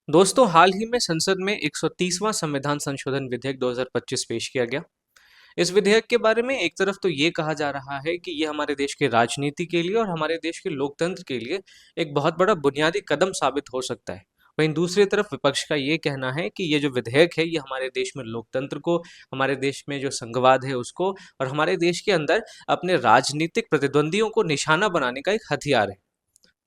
दोस्तों, हाल ही में संसद में 130वां संविधान संशोधन विधेयक 2025 पेश किया गया। इस विधेयक के बारे में एक तरफ तो ये कहा जा रहा है कि ये हमारे देश के राजनीति के लिए और हमारे देश के लोकतंत्र के लिए एक बहुत बड़ा बुनियादी कदम साबित हो सकता है। वहीं दूसरी तरफ विपक्ष का ये कहना है कि ये जो विधेयक है ये हमारे देश में लोकतंत्र को, हमारे देश में जो संघवाद है उसको और हमारे देश के अंदर अपने राजनीतिक प्रतिद्वंदियों को निशाना बनाने का एक हथियार है।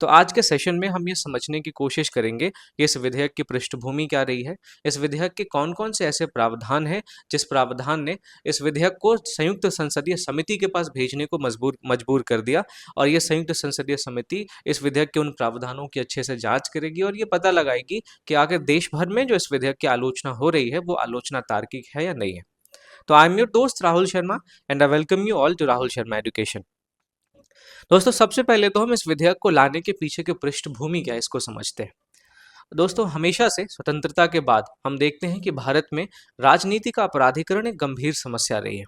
तो आज के सेशन में हम ये समझने की कोशिश करेंगे कि इस विधेयक की पृष्ठभूमि क्या रही है, इस विधेयक के कौन-कौन से ऐसे प्रावधान हैं, जिस प्रावधान ने इस विधेयक को संयुक्त संसदीय समिति के पास भेजने को मजबूर मजबूर कर दिया और ये संयुक्त संसदीय समिति इस विधेयक के उन प्रावधानों की अच्छे से जांच करेगी और ये पता लगाएगी कि आखिर देश भर में जो इस विधेयक की आलोचना हो रही है, वो आलोचना तार्किक है या नहीं है। तो आई एम योर दोस्त Rahul Sharma and I welcome you all to Rahul Sharma education. दोस्तों, सबसे पहले तो हम इस विधेयक को लाने के पीछे की पृष्ठभूमि क्या है इसको समझते हैं। दोस्तों, हमेशा से स्वतंत्रता के बाद हम देखते हैं कि भारत में राजनीति का अपराधीकरण एक गंभीर समस्या रही है।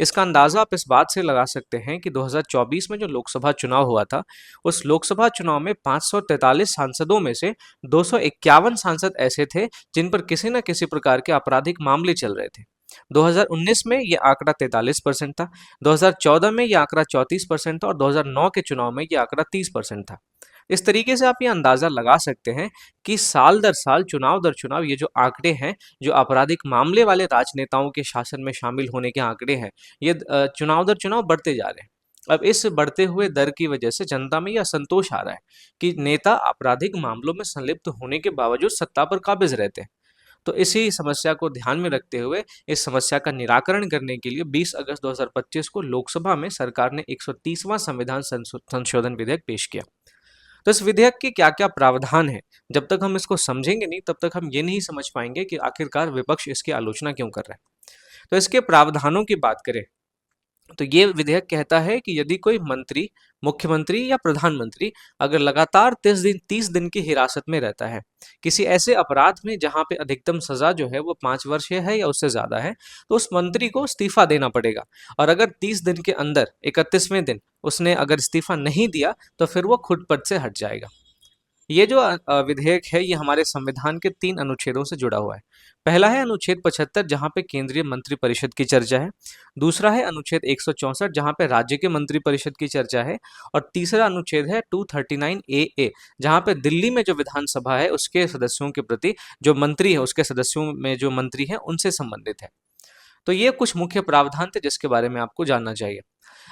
इसका अंदाजा आप इस बात से लगा सकते हैं कि 2024 में जो लोकसभा चुनाव हुआ था, उस लोकसभा चुनाव में 543 सांसदों में से 251 सांसद ऐसे थे जिन पर किसी न किसी प्रकार के आपराधिक मामले चल रहे थे। 2019 में ये आंकड़ा 43% था, 2014 में ये आंकड़ा 34% था और 2009 के चुनाव में ये आंकड़ा 30% था। इस तरीके से आप ये अंदाजा लगा सकते हैं कि साल दर साल, चुनाव दर चुनाव ये जो आंकड़े हैं, जो आपराधिक मामले वाले राजनेताओं के शासन में शामिल होने के आंकड़े हैं, ये चुनाव दर चुनाव बढ़ते जा रहे हैं। अब इस बढ़ते हुए दर की वजह से जनता में ये असंतोष आ रहा है कि नेता आपराधिक मामलों में संलिप्त होने के बावजूद सत्ता पर काबिज रहते हैं। तो इसी समस्या को ध्यान में रखते हुए इस समस्या का निराकरण करने के लिए 20 अगस्त 2025 को लोकसभा में सरकार ने 130वां संविधान संशोधन विधेयक पेश किया। तो इस विधेयक के क्या-क्या प्रावधान हैं, जब तक हम इसको समझेंगे नहीं, तब तक हम ये नहीं समझ पाएंगे कि आखिरकार विपक्ष इसकी आलोचना क्यों कर रहा है। तो इसके प्रावधानों की बात करें तो ये विधेयक कहता है कि यदि कोई मंत्री, मुख्यमंत्री या प्रधानमंत्री अगर लगातार 30 दिन की हिरासत में रहता है किसी ऐसे अपराध में जहां पे अधिकतम सजा जो है वो 5 वर्ष है या उससे ज्यादा है, तो उस मंत्री को इस्तीफा देना पड़ेगा। और अगर 30 दिन के अंदर 31वें दिन उसने अगर इस्तीफा नहीं दिया तो फिर वो खुद पद से हट जाएगा। ये जो विधेयक है ये हमारे संविधान के 3 अनुच्छेदों से जुड़ा हुआ है। पहला है अनुच्छेद 75 जहाँ पे केंद्रीय मंत्रिपरिषद की चर्चा है। दूसरा है अनुच्छेद 164 जहाँ पे राज्य के मंत्रिपरिषद की चर्चा है। और तीसरा अनुच्छेद है 239 ए जहाँ पे दिल्ली में जो विधानसभा है उसके सदस्यों के प्रति जो मंत्री है, उसके सदस्यों में जो मंत्री हैं उनसे संबंधित है। तो ये कुछ मुख्य प्रावधान थे जिसके बारे में आपको जानना चाहिए।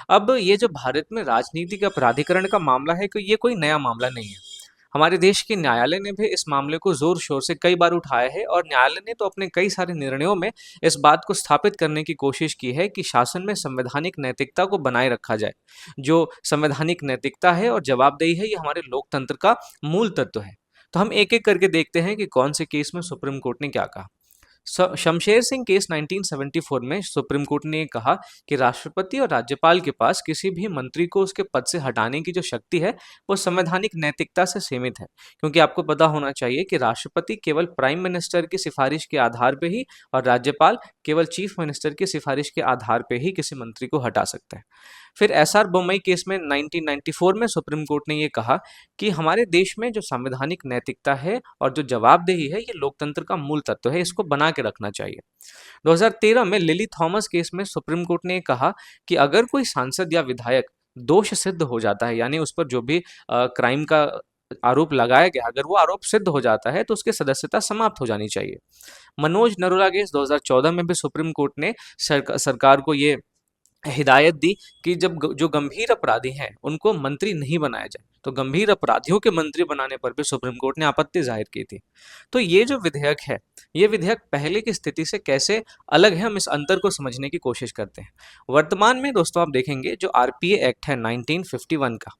अब ये जो भारत में राजनीति का प्राधिकरण का मामला है कि ये कोई नया मामला नहीं है। हमारे देश के न्यायालय ने भी इस मामले को जोर शोर से कई बार उठाया है और न्यायालय ने तो अपने कई सारे निर्णयों में इस बात को स्थापित करने की कोशिश की है कि शासन में संवैधानिक नैतिकता को बनाए रखा जाए। जो संवैधानिक नैतिकता है और जवाबदेही है ये हमारे लोकतंत्र का मूल तत्व है। तो हम एक एक करके देखते हैं कि कौन से केस में सुप्रीम कोर्ट ने क्या कहा। शमशेर सिंह केस 1974 में सुप्रीम कोर्ट ने कहा कि राष्ट्रपति और राज्यपाल के पास किसी भी मंत्री को उसके पद से हटाने की जो शक्ति है वो संवैधानिक नैतिकता से सीमित है। क्योंकि आपको पता होना चाहिए कि राष्ट्रपति केवल प्राइम मिनिस्टर की सिफारिश के आधार पे ही और राज्यपाल केवल चीफ मिनिस्टर की सिफारिश के आधार पे ही किसी मंत्री को हटा सकता है। फिर एसआर बोम्मई केस में 1994 में सुप्रीम कोर्ट ने ये कहा कि हमारे देश में जो संवैधानिक नैतिकता है और जो जवाबदेही है ये लोकतंत्र का मूल तत्व है, इसको बना के रखना चाहिए। 2013 में लिली थॉमस केस में सुप्रीम कोर्ट ने कहा कि अगर कोई सांसद या विधायक दोष सिद्ध हो जाता है, यानी उस पर जो भी क्राइम का आरोप लगाया गया, अगर वो आरोप सिद्ध हो जाता है तो उसकी सदस्यता समाप्त हो जानी चाहिए। मनोज नरोला केस 2014 में भी सुप्रीम कोर्ट ने सरकार को ये हिदायत दी कि जो गंभीर अपराधी हैं उनको मंत्री नहीं बनाया जाए। तो गंभीर अपराधियों के मंत्री बनाने पर भी सुप्रीम कोर्ट ने आपत्ति जाहिर की थी। तो ये जो विधेयक है, ये विधेयक पहले की स्थिति से कैसे अलग है, हम इस अंतर को समझने की कोशिश करते हैं। वर्तमान में दोस्तों आप देखेंगे जो आरपीए एक्ट है 1951 का,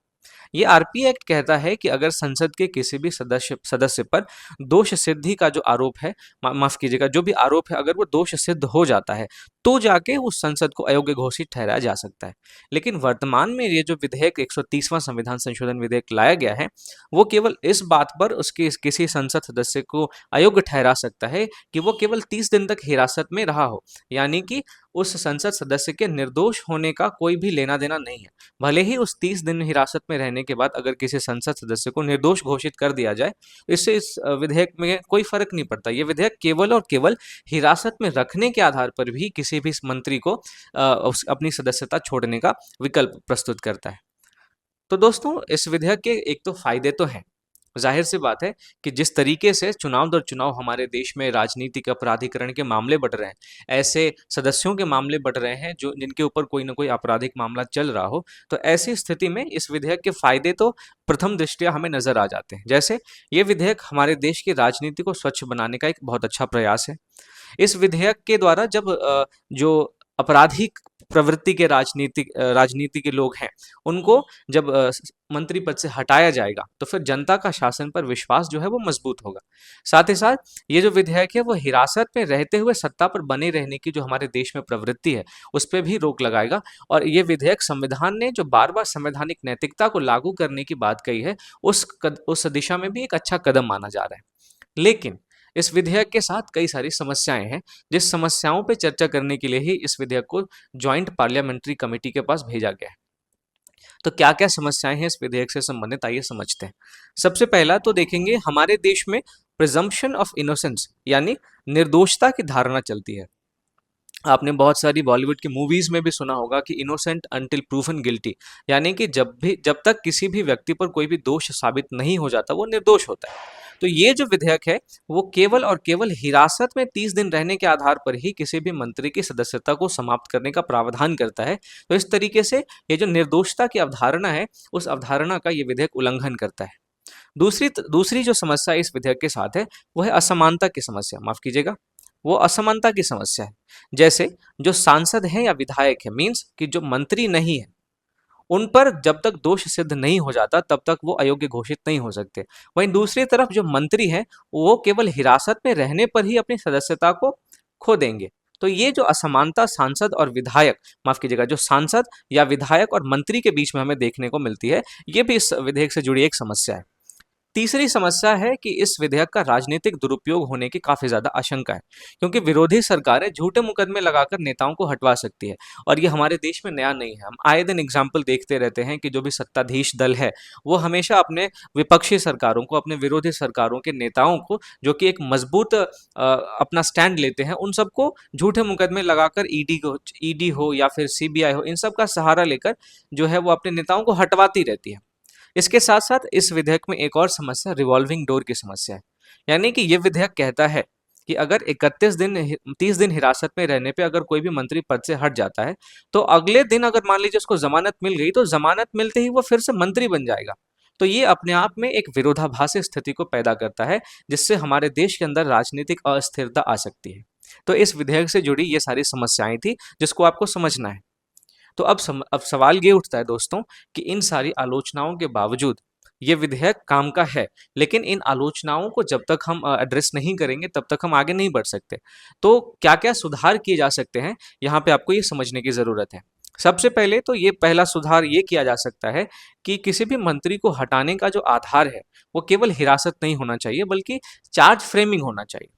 ये आरपीए एक्ट कहता है कि अगर संसद के किसी भी सदस्य सदस्य पर दोष सिद्धि का जो आरोप है, माफ कीजिएगा, जो भी आरोप है अगर वो दोष सिद्ध हो जाता है तो जाके उस संसद को अयोग्य घोषित ठहराया जा सकता है। लेकिन वर्तमान में ये जो विधेयक 130वां संविधान संशोधन विधेयक लाया गया है वो केवल इस बात पर उसके किसी संसद सदस्य को अयोग्य ठहरा सकता है कि वो केवल 30 दिन तक हिरासत में रहा हो, यानी कि उस संसद सदस्य के निर्दोष होने का कोई भी लेना देना नहीं है। भले ही उस 30 दिन हिरासत में रहने जाने के बाद अगर किसी संसद सदस्य को निर्दोष घोषित कर दिया जाए, तो इससे इस विधेयक में कोई फर्क नहीं पड़ता। ये विधेयक केवल और केवल हिरासत में रखने के आधार पर भी किसी भी मंत्री को अपनी सदस्यता छोड़ने का विकल्प प्रस्तुत करता है। तो दोस्तों, इस विधेयक के एक तो फायदे तो हैं। जाहिर सी बात है कि जिस तरीके से चुनाव दर चुनाव हमारे देश में राजनीतिक अपराधीकरण के मामले बढ़ रहे हैं, ऐसे सदस्यों के मामले बढ़ रहे हैं जो जिनके ऊपर कोई ना कोई आपराधिक मामला चल रहा हो, तो ऐसी स्थिति में इस विधेयक के फायदे तो प्रथम दृष्टया हमें नजर आ जाते हैं। जैसे ये विधेयक हमारे देश की राजनीति को स्वच्छ बनाने का एक बहुत अच्छा प्रयास है। इस विधेयक के द्वारा जब जो आपराधिक प्रवृत्ति के राजनीति के लोग हैं, उनको जब मंत्री पद से हटाया जाएगा, तो फिर जनता का शासन पर विश्वास जो है वो मजबूत होगा। साथ ही साथ ये जो विधेयक है वो हिरासत में रहते हुए सत्ता पर बने रहने की जो हमारे देश में प्रवृत्ति है, उस पर भी रोक लगाएगा। और ये विधेयक संविधान ने जो बार बार संवैधानिक नैतिकता को लागू करने की बात कही है, उस दिशा में भी एक अच्छा कदम माना जा रहा है। लेकिन इस विधेयक के साथ कई सारी समस्याएं हैं, जिस समस्याओं पर चर्चा करने के लिए ही इस विधेयक को ज्वाइंट पार्लियामेंट्री कमेटी के पास भेजा गया है। तो क्या क्या समस्याएं हैं इस विधेयक से संबंधित, आइए समझते हैं। सबसे पहला तो देखेंगे, हमारे देश में प्रिजम्पशन ऑफ इनोसेंस यानी निर्दोषता की धारणा चलती है। आपने बहुत सारी बॉलीवुड की मूवीज में भी सुना होगा कि इनोसेंट अंटिल प्रूवन गिल्टी, यानी कि जब तक किसी भी व्यक्ति पर कोई भी दोष साबित नहीं हो जाता वो निर्दोष होता है। तो ये जो विधेयक है वो केवल और केवल हिरासत में 30 दिन रहने के आधार पर ही किसी भी मंत्री की सदस्यता को समाप्त करने का प्रावधान करता है। तो इस तरीके से ये जो निर्दोषता की अवधारणा है, उस अवधारणा का ये विधेयक उल्लंघन करता है। दूसरी जो समस्या इस विधेयक के साथ है वो है असमानता की समस्या, माफ कीजिएगा, वो असमानता की समस्या है। जैसे जो सांसद है या विधायक है, मीन्स कि जो मंत्री नहीं है, उन पर जब तक दोष सिद्ध नहीं हो जाता तब तक वो अयोग्य घोषित नहीं हो सकते। वहीं दूसरी तरफ जो मंत्री हैं वो केवल हिरासत में रहने पर ही अपनी सदस्यता को खो देंगे। तो ये जो असमानता सांसद और विधायक, माफ कीजिएगा, जो सांसद या विधायक और मंत्री के बीच में हमें देखने को मिलती है, ये भी इस विधेयक से जुड़ी एक समस्या है। तीसरी समस्या है कि इस विधेयक का राजनीतिक दुरुपयोग होने की काफी ज्यादा आशंका है, क्योंकि विरोधी सरकारें झूठे मुकदमे लगाकर नेताओं को हटवा सकती है। और ये हमारे देश में नया नहीं है, हम आए दिन एग्जाम्पल देखते रहते हैं कि जो भी सत्ताधीश दल है वो हमेशा अपने विपक्षी सरकारों को, अपने विरोधी सरकारों के नेताओं को, जो कि एक मजबूत अपना स्टैंड लेते हैं, उन सबको झूठे मुकदमे लगाकर ईडी हो या फिर सीबीआई हो, इन सब का सहारा लेकर जो है वो अपने नेताओं को हटवाती रहती है। इसके साथ साथ इस विधेयक में एक और समस्या रिवॉल्विंग डोर की समस्या है। यानी कि यह विधेयक कहता है कि अगर 30 दिन हिरासत में रहने पे अगर कोई भी मंत्री पद से हट जाता है, तो अगले दिन अगर मान लीजिए उसको जमानत मिल गई, तो जमानत मिलते ही वो फिर से मंत्री बन जाएगा। तो ये अपने आप में एक विरोधाभासी स्थिति को पैदा करता है, जिससे हमारे देश के अंदर राजनीतिक अस्थिरता आ सकती है। तो इस विधेयक से जुड़ी ये सारी समस्याएं थी जिसको आपको समझना है। तो अब सवाल ये उठता है दोस्तों कि इन सारी आलोचनाओं के बावजूद ये विधेयक काम का है, लेकिन इन आलोचनाओं को जब तक हम एड्रेस नहीं करेंगे तब तक हम आगे नहीं बढ़ सकते। तो क्या क्या सुधार किए जा सकते हैं, यहाँ पे आपको ये समझने की जरूरत है। सबसे पहले तो ये पहला सुधार ये किया जा सकता है कि किसी भी मंत्री को हटाने का जो आधार है वो केवल हिरासत नहीं होना चाहिए, बल्कि चार्ज फ्रेमिंग होना चाहिए।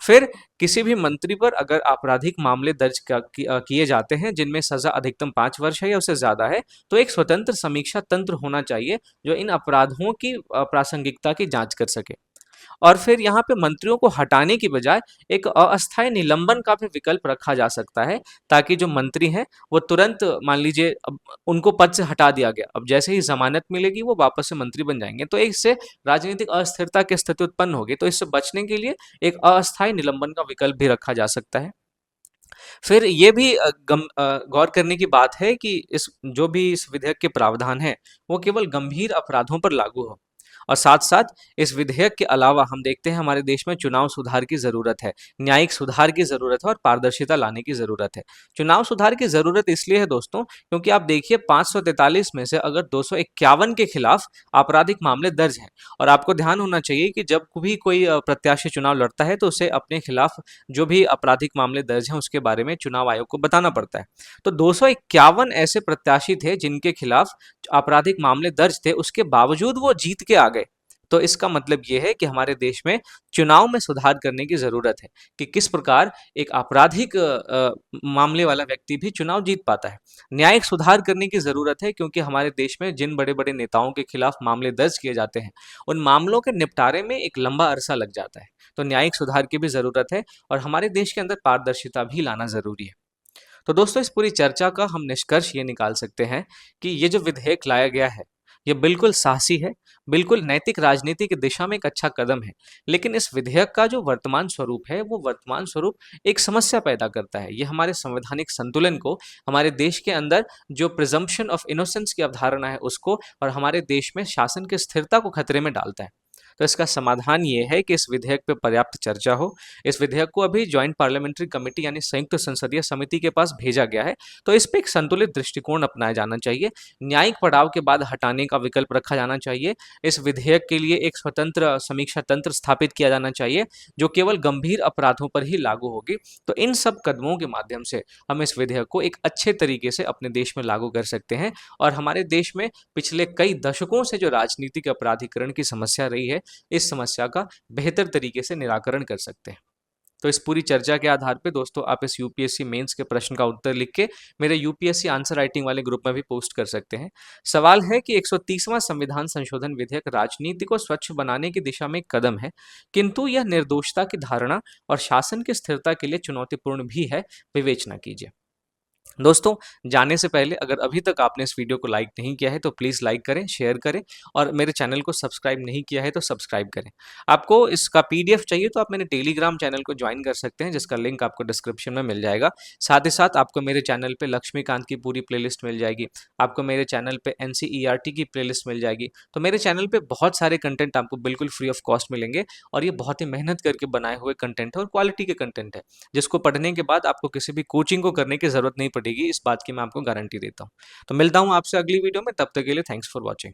फिर किसी भी मंत्री पर अगर आपराधिक मामले दर्ज किए जाते हैं जिनमें सजा अधिकतम 5 वर्ष है या उससे ज्यादा है, तो एक स्वतंत्र समीक्षा तंत्र होना चाहिए जो इन अपराधों की प्रासंगिकता की जांच कर सके। और फिर यहाँ पे मंत्रियों को हटाने की बजाय एक अस्थायी निलंबन का भी विकल्प रखा जा सकता है, ताकि जो मंत्री हैं वो तुरंत, मान लीजिए अब उनको पद से हटा दिया गया, अब जैसे ही जमानत मिलेगी वो वापस से मंत्री बन जाएंगे, तो इससे राजनीतिक अस्थिरता की स्थिति उत्पन्न होगी। तो इससे बचने के लिए एक अस्थायी निलंबन का विकल्प भी रखा जा सकता है। फिर ये भी गौर करने की बात है कि इस विधेयक के प्रावधान है वो केवल गंभीर अपराधों पर लागू हो। और साथ साथ इस विधेयक के अलावा हम देखते हैं हमारे देश में चुनाव सुधार की जरूरत है, न्यायिक सुधार की जरूरत है और पारदर्शिता लाने की जरूरत है। चुनाव सुधार की जरूरत इसलिए है दोस्तों क्योंकि आप देखिए 543 में से अगर 251 के खिलाफ आपराधिक मामले दर्ज हैं, और आपको ध्यान होना चाहिए कि जब भी कोई प्रत्याशी चुनाव लड़ता है तो उसे अपने खिलाफ जो भी आपराधिक मामले दर्ज हैं उसके बारे में चुनाव आयोग को बताना पड़ता है। तो 251 ऐसे प्रत्याशी थे जिनके खिलाफ आपराधिक मामले दर्ज थे, उसके बावजूद वो जीत के आ गए। तो इसका मतलब ये है कि हमारे देश में चुनाव में सुधार करने की ज़रूरत है कि किस प्रकार एक आपराधिक मामले वाला व्यक्ति भी चुनाव जीत पाता है। न्यायिक सुधार करने की ज़रूरत है क्योंकि हमारे देश में जिन बड़े-बड़े नेताओं के खिलाफ मामले दर्ज किए जाते हैं, उन मामलों के निपटारे में एक लंबा अरसा लग जाता है। तो न्यायिक सुधार की भी ज़रूरत है और हमारे देश के अंदर पारदर्शिता भी लाना ज़रूरी है। तो दोस्तों इस पूरी चर्चा का हम निष्कर्ष ये निकाल सकते हैं कि ये जो विधेयक लाया गया है, ये बिल्कुल साहसी है, बिल्कुल नैतिक राजनीति की दिशा में एक अच्छा कदम है। लेकिन इस विधेयक का जो वर्तमान स्वरूप है, वो वर्तमान स्वरूप एक समस्या पैदा करता है। ये हमारे संवैधानिक संतुलन को, हमारे देश के अंदर जो प्रिजम्पशन ऑफ इनोसेंस की अवधारणा है उसको और हमारे देश में शासन की स्थिरता को खतरे में डालता है। तो इसका समाधान ये है कि इस विधेयक पे पर्याप्त चर्चा हो। इस विधेयक को अभी जॉइंट पार्लियामेंट्री कमेटी यानी संयुक्त संसदीय समिति के पास भेजा गया है। तो इस पे एक संतुलित दृष्टिकोण अपनाया जाना चाहिए। न्यायिक पड़ाव के बाद हटाने का विकल्प रखा जाना चाहिए। इस विधेयक के लिए एक स्वतंत्र समीक्षा तंत्र स्थापित किया जाना चाहिए, जो केवल गंभीर अपराधों पर ही लागू होगी। तो इन सब कदमों के माध्यम से हम इस विधेयक को एक अच्छे तरीके से अपने देश में लागू कर सकते हैं और हमारे देश में पिछले कई दशकों से जो राजनीतिक अपराधीकरण की समस्या रही है, इस समस्या का बेहतर तरीके से निराकरण कर सकते हैं। तो इस पूरी चर्चा के आधार पे दोस्तों आप इस यूपीएससी मेंस के प्रश्न का उत्तर लिख के मेरे यूपीएससी आंसर राइटिंग वाले ग्रुप में भी पोस्ट कर सकते हैं। सवाल है कि 130वां संविधान संशोधन विधेयक राजनीति को स्वच्छ बनाने की दिशा में एक कदम है, किंतु यह निर्दोषता की धारणा और शासन की स्थिरता के लिए चुनौतीपूर्ण भी है। विवेचना कीजिए। दोस्तों, जाने से पहले अगर अभी तक आपने इस वीडियो को लाइक नहीं किया है तो प्लीज़ लाइक करें, शेयर करें और मेरे चैनल को सब्सक्राइब नहीं किया है तो सब्सक्राइब करें। आपको इसका पीडीएफ चाहिए तो आप मेरे टेलीग्राम चैनल को ज्वाइन कर सकते हैं, जिसका लिंक आपको डिस्क्रिप्शन में मिल जाएगा। साथ ही साथ आपको मेरे चैनल पे लक्ष्मीकांत की पूरी प्लेलिस्ट मिल जाएगी, आपको मेरे चैनल पे एनसीईआरटी की प्लेलिस्ट मिल जाएगी। तो मेरे चैनल पे बहुत सारे कंटेंट आपको बिल्कुल फ्री ऑफ कॉस्ट मिलेंगे और ये बहुत ही मेहनत करके बनाए हुए कंटेंट है और क्वालिटी के कंटेंट है, जिसको पढ़ने के बाद आपको किसी भी कोचिंग को करने की ज़रूरत नहीं पड़ेगी। इस बात की मैं आपको गारंटी देता हूँ। तो मिलता हूँ आपसे अगली वीडियो में, तब तक के लिए थैंक्स फॉर वॉचिंग।